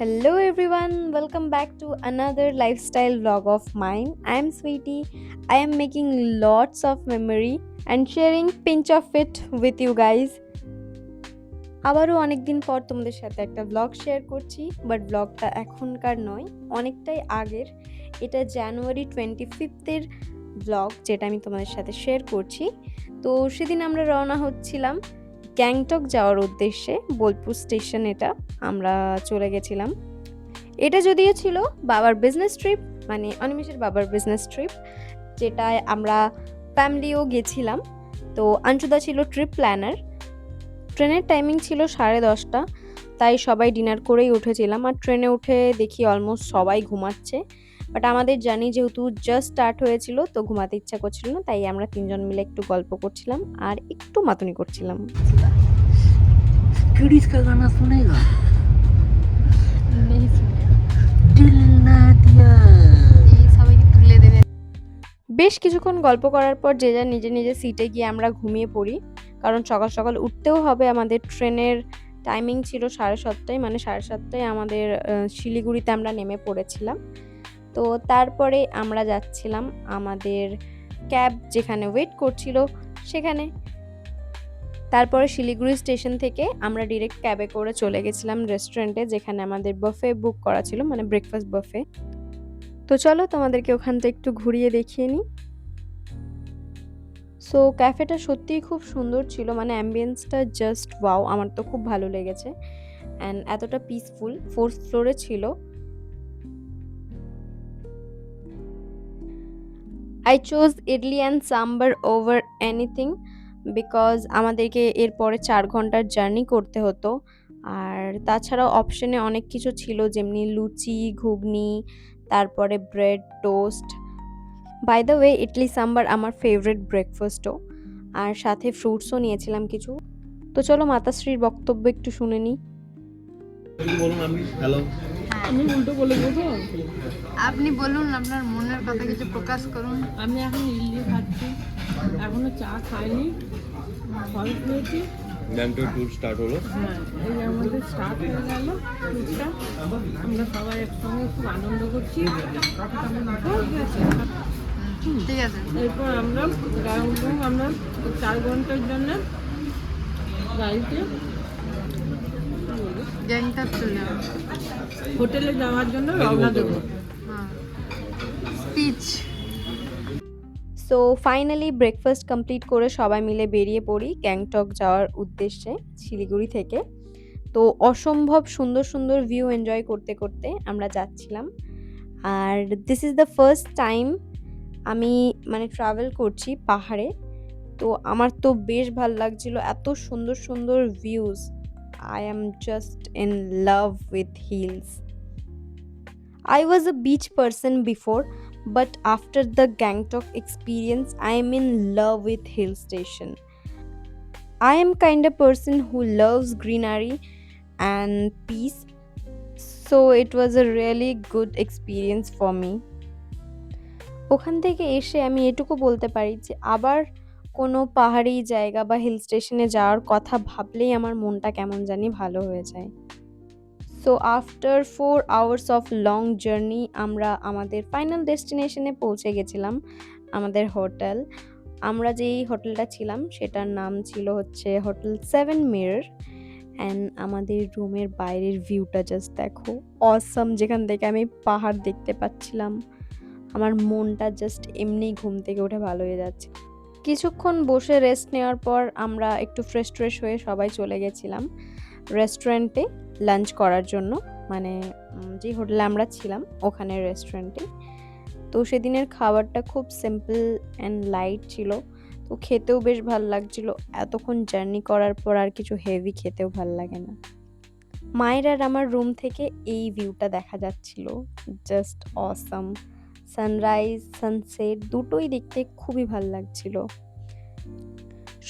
Hello everyone, welcome back to another lifestyle vlog of mine. I am Sweetie. I am making lots of memory and sharing pinch of it with you guys. আবারও অনেকদিন পর তোমাদের সাথে একটা blog share করছি, but ব্লগটা এখনকার নয়, অনেকটাই আগের। এটা জানুয়ারি 25 ব্লগ, যেটা আমি তোমাদের সাথে শেয়ার করছি। তো সেদিন আমরা রওনা হচ্ছিলাম গ্যাংটক যাওয়ার উদ্দেশ্যে। বোলপুর স্টেশন এটা আমরা চলে গেছিলাম। এটা যদিও ছিল বাবার বিজনেস ট্রিপ, মানে অনিমেষের বাবার বিজনেস ট্রিপ, যেটায় আমরা ফ্যামিলিও গেছিলাম। তো আঞ্চুদা ছিল ট্রিপ প্ল্যানার। ট্রেনের টাইমিং ছিল 10:30, তাই সবাই ডিনার করেই উঠেছিলাম। আর ট্রেনে উঠে দেখি অলমোস্ট সবাই ঘুমাচ্ছে, বাট আমাদের জার্নি যেহেতু জাস্ট স্টার্ট হয়েছিল, তো ঘুমাতে ইচ্ছা করছিল না, তাই আমরা তিনজন মিলে একটু গল্প করছিলাম আর একটু মাতুনি করছিলাম। किडीज का गाना सुनेगा? नहीं सुने। दिल ना दिया। ये সবাইকে তুলে দেবে। বেশ কিছুক্ষণ গল্প করার পর যে যার নিজে নিজে সিটে গিয়ে আমরা ঘুমিয়ে পড়ি, কারণ সকাল সকাল উঠতেও হবে। আমাদের ট্রেনের টাইমিং ছিল 7:30, মানে 7:30 আমাদের শিলিগুড়িতে আমরা নেমে পড়েছিলাম। তো তারপরে আমরা যাচ্ছিলাম আমাদের ক্যাব যেখানে ওয়েট করছিল সেখানে। তারপরে শিলিগুড়ি স্টেশন থেকে আমরা ডিরেক্ট ক্যাবে করে চলে গেছিলাম রেস্টুরেন্টে, যেখানে আমাদের বাফে বুক করা ছিল, মানে ব্রেকফাস্ট বাফে। তো চলো তোমাদেরকে ওখানটা একটু ঘুরিয়ে দেখিয়ে নিই। সো ক্যাফেটা সত্যিই খুব সুন্দর ছিল, মানে অ্যাম্বিয়েন্সটা জাস্ট ওয়াও, আমার তো খুব ভালো লেগেছে। অ্যান্ড এতটা পিসফুল, 4th ফ্লোরে ছিল। I chose idli and sambar over anything, because আমাদেরকে এরপরে 4 ঘন্টার জার্নি করতে হতো। আর তাছাড়াও অপশনে অনেক কিছু ছিল, যেমনি লুচি, ঘুগনি, তারপরে bread, toast. By the way, idli sambar আমার ফেভারিট ব্রেকফাস্টও। আর সাথে ফ্রুটসও নিয়েছিলাম কিছু। তো চলো মাতাশ্রীর বক্তব্য একটু শুনে নিই। বলুন আমি হ্যালো। আমি উল্টো বলে দেবো। আপনি বলুন, আপনার মনের কথা কিছু প্রকাশ করুন। আমি এখন ইডলি খাচ্ছি, এখনো চা খাইনি, ফল খেয়েছি। ম্যামটো ট্যুর স্টার্ট হলো। হ্যাঁ, এই আমাদের স্টার্ট হয়ে গেল ট্যুরটা। আমরা সবাই একসঙ্গে খুব আনন্দ করছি। ঠিক আছে। এরপর আমরা আমরা 4 ঘন্টার জন্য গাড়িতে গ্যাংটক চলে যাবো। হোটেলে যাওয়ার জন্য রওনা দেবো। হ্যাঁ, speech. So finally breakfast complete করে সবাই মিলে বেরিয়ে পড়ি গ্যাংটক যাওয়ার উদ্দেশ্যে শিলিগুড়ি থেকে। তো অসম্ভব সুন্দর সুন্দর ভিউ এনজয় করতে করতে আমরা যাচ্ছিলাম। আর this is the first time আমি মানে ট্রাভেল করছি পাহাড়ে। তো আমার তো বেশ ভাল লাগছিল, এত সুন্দর সুন্দর views. I am just in love with hills. I was a beach person before, but after the Gangtok experience, I am in love with hill station. I am kind of person who loves greenery and peace, so it was a really good experience for me. ওখান থেকে এসে আমি এটুকু বলতে পারি যে আবার কোনো পাহাড়ি জায়গা বা হিল স্টেশনে যাওয়ার কথা ভাবলেই আমার মনটা কেমন জানি ভালো হয়ে যায়। So after 4 hours of long journey আমরা আমাদের ফাইনাল ডেস্টিনেশনে পৌঁছে গেছিলাম, আমাদের হোটেল। আমরা যেই হোটেলটা ছিলাম সেটার নাম ছিল হচ্ছে হোটেল 7 মিরর। অ্যান্ড আমাদের রুমের বাইরের ভিউটা জাস্ট দেখো, অসম, যেখান থেকে আমি পাহাড় দেখতে পাচ্ছিলাম। আমার মনটা জাস্ট এমনিই ঘুম থেকে উঠে ভালো হয়ে যাচ্ছে। কিছুক্ষণ বসে রেস্ট নেওয়ার পর আমরা একটু ফ্রেশ হয়ে সবাই চলে গেছিলাম রেস্টুরেন্টে লাঞ্চ করার জন্য, মানে যে হোটেলে আমরা ছিলাম ওখানে রেস্টুরেন্টে। তো সেদিনের খাবারটা খুব সিম্পল অ্যান্ড লাইট ছিল, তো খেতেও বেশ ভালো লাগছিল। এতক্ষণ জার্নি করার পর আর কিছু হেভি খেতেও ভালো লাগে না। মায়ের আর আমার রুম থেকে এই ভিউটা দেখা যাচ্ছিল, জাস্ট অসাম। সানরাইজ, সানসেট দুটোই দেখতে খুবই ভালো লাগছিল।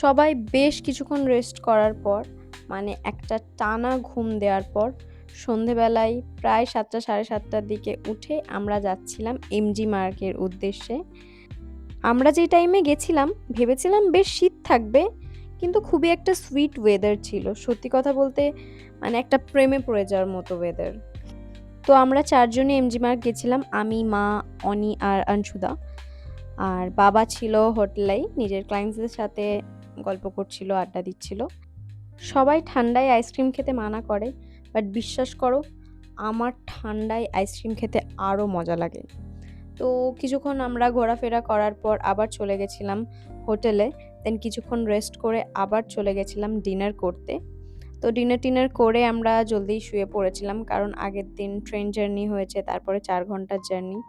সবাই বেশ কিছুক্ষণ রেস্ট করার পর, মানে একটা টানা ঘুম দেওয়ার পর, সন্ধেবেলায় প্রায় 7টা 7:30টার দিকে উঠে আমরা যাচ্ছিলাম এমজি মার্কের উদ্দেশ্যে। আমরা যে টাইমে গেছিলাম ভেবেছিলাম বেশ শীত থাকবে, কিন্তু খুবই একটা সুইট ওয়েদার ছিল। সত্যি কথা বলতে মানে একটা প্রেমে পড়ে যাওয়ার মতো ওয়েদার। তো আমরা ৪ জনই এমজি মার্ট গেছিলাম। আমি, মা, অনি আর আনশুদা। আর বাবা ছিল হোটেলেই নিজের ক্লায়েন্টসদের সাথে গল্প করছিল, আড্ডা দিচ্ছিল। সবাই ঠান্ডায় আইসক্রিম খেতে মানা করে, বাট বিশ্বাস করো আমার ঠান্ডায় আইসক্রিম খেতে আরও মজা লাগে। তো কিছুক্ষণ আমরা ঘোরাফেরা করার পর আবার চলে গেছিলাম হোটেলে। দেন কিছুক্ষণ রেস্ট করে আবার চলে গেছিলাম ডিনার করতে। তো ডিনার-টিনার করে আমরা জলদি শুয়ে পড়েছিলাম, কারণ আগের দিন ট্রেন জার্নি হয়েছে, তারপরে ৪ ঘন্টার জার্নি।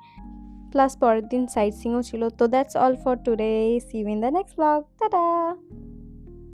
প্লাস পরের দিন সাইট সিইংও ছিল। তো that's all for today. See you in the next blog. Tata!